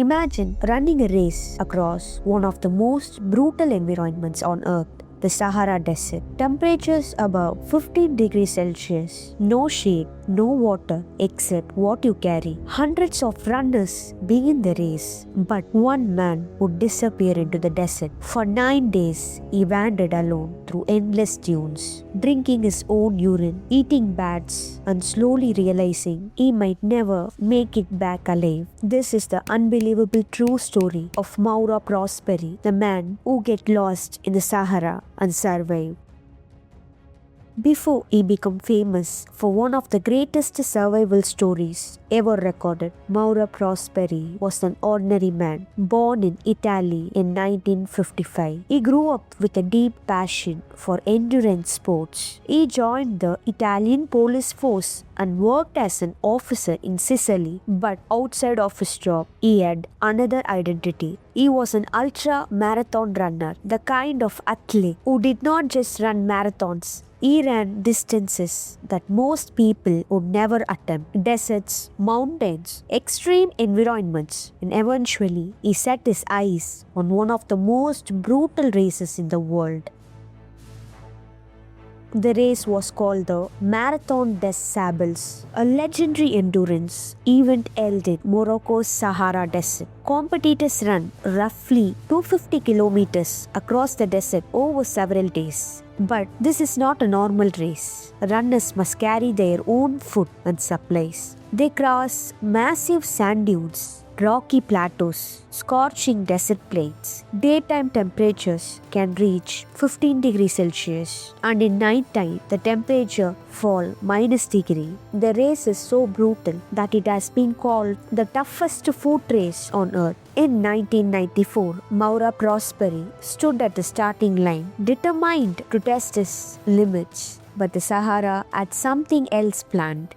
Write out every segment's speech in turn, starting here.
Imagine running a race across one of the most brutal environments on Earth, the Sahara Desert. Temperatures above 15 degrees Celsius, no shade, no water except what you carry. Hundreds of runners begin the race, but one man would disappear into the desert. For 9 days, he wandered alone through endless dunes, drinking his own urine, eating bats, and slowly realizing he might never make it back alive. This is the unbelievable true story of Maura Prosperi, the man who get lost in the Sahara and survive. Before he became famous for one of the greatest survival stories ever recorded, Maura Prosperi was an ordinary man born in Italy in 1955. He grew up with a deep passion for endurance sports. He joined the Italian police force and worked as an officer in Sicily, but outside of his job, he had another identity. He was an ultra marathon runner, the kind of athlete who did not just run marathons. He ran distances that most people would never attempt: deserts, mountains, extreme environments, and eventually he set his eyes on one of the most brutal races in the world. The race was called the Marathon des Sables, a legendary endurance event held in Morocco's Sahara Desert. Competitors run roughly 250 kilometers across the desert over several days. But this is not a normal race. Runners must carry their own food and supplies. They cross massive sand dunes, rocky plateaus, scorching desert plains. Daytime temperatures can reach 15 degrees Celsius, and in nighttime the temperature fall -degree. The race is so brutal that it has been called the toughest foot race on earth. In 1994, Maura Prosperi stood at the starting line, determined to test his limits, but the Sahara had something else planned.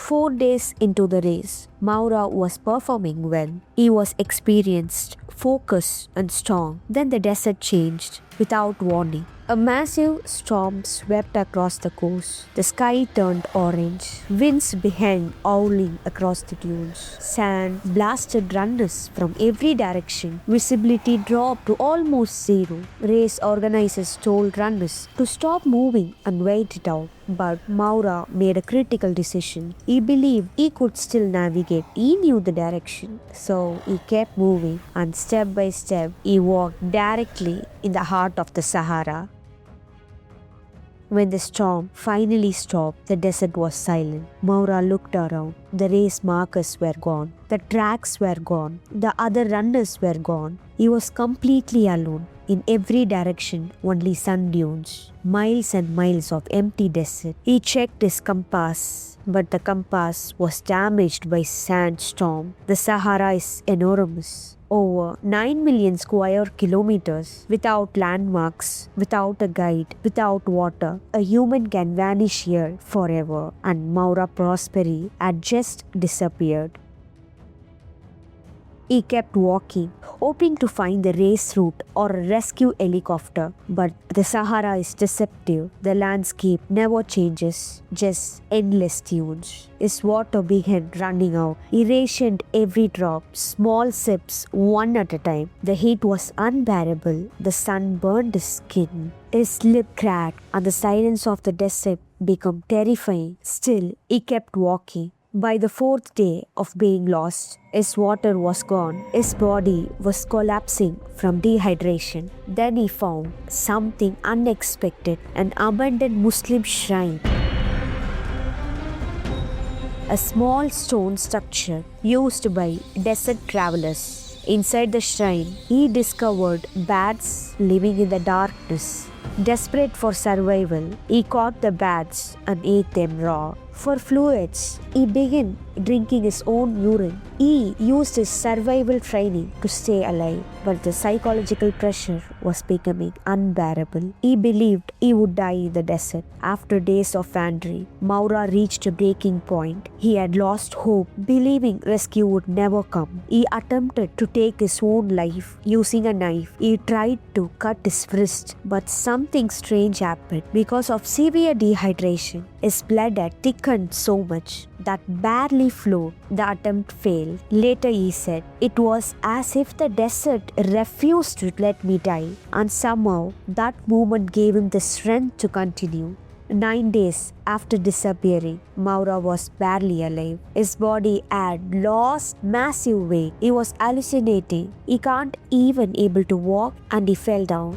4 days into the race, Maura was performing well. He was experienced, focused, and strong. Then the desert changed without warning. A massive storm swept across the coast. The sky turned orange. Winds began howling across the dunes. Sand blasted runners from every direction. Visibility dropped to almost zero. Race organizers told runners to stop moving and wait it out. But Maura made a critical decision. He believed he could still navigate. He knew the direction. So he kept moving, and step by step he walked directly in the heart of the Sahara. When the storm finally stopped, the desert was silent. Maura looked around. The race markers were gone. The tracks were gone. The other runners were gone. He was completely alone. In every direction, only sand dunes. Miles and miles of empty desert. He checked his compass, but the compass was damaged by sandstorm. The Sahara is enormous. Over 9 million square kilometers. Without landmarks, without a guide, without water, a human can vanish here forever, and Maura Prosperi had just disappeared. He kept walking, hoping to find the race route or a rescue helicopter. But the Sahara is deceptive. The landscape never changes, just endless dunes. His water began running out. He rationed every drop, small sips, one at a time. The heat was unbearable. The sun burned his skin. His lip cracked, and the silence of the desert became terrifying. Still, he kept walking. By the 4th day of being lost, his water was gone. His body was collapsing from dehydration. Then he found something unexpected: an abandoned Muslim shrine. A small stone structure used by desert travelers. Inside the shrine, he discovered bats living in the darkness. Desperate for survival, he caught the bats and ate them raw. For fluids, he began drinking his own urine. He used his survival training to stay alive, but the psychological pressure was becoming unbearable. He believed he would die in the desert. After days of wandering, Maura reached a breaking point. He had lost hope, believing rescue would never come. He attempted to take his own life using a knife. He tried to cut his wrist, but something strange happened. Because of severe dehydration, his blood had thickened so much that barely free float. The attempt failed. Later he said, "It was as if the desert refused to let me die, and somehow that moment gave him the strength to continue." 9 days after disappearing, Maura was barely alive. His body had lost massive weight. He was hallucinating. He can't even able to walk, and he fell down.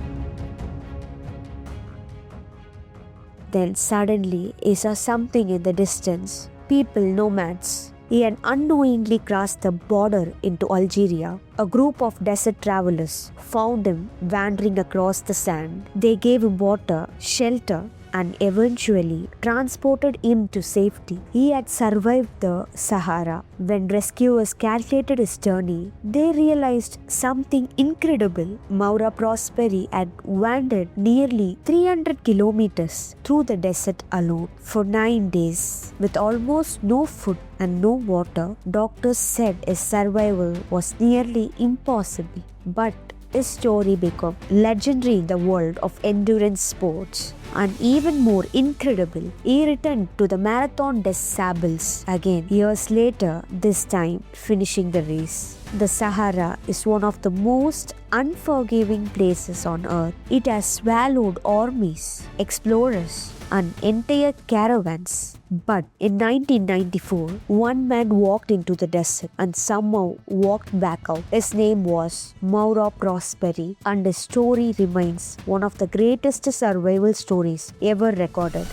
Then suddenly he saw something in the distance. People, nomads. He had unknowingly crossed the border into Algeria. A group of desert travelers found him wandering across the sand. They gave him water, shelter, and eventually transported him to safety. He had survived the Sahara. When rescuers calculated his journey, they realized something incredible. Maura Prosperi had wandered nearly 300 kilometers through the desert alone for 9 days. With almost no food and no water, doctors said his survival was nearly impossible. But his story became legendary in the world of endurance sports. And even more incredible, he returned to the Marathon des Sables again years later, this time finishing the race. The Sahara is one of the most unforgiving places on earth. It has swallowed armies, explorers, and entire caravans. But in 1994, one man walked into the desert and somehow walked back out. His name was Maura Prosperi, and his story remains one of the greatest survival stories ever recorded.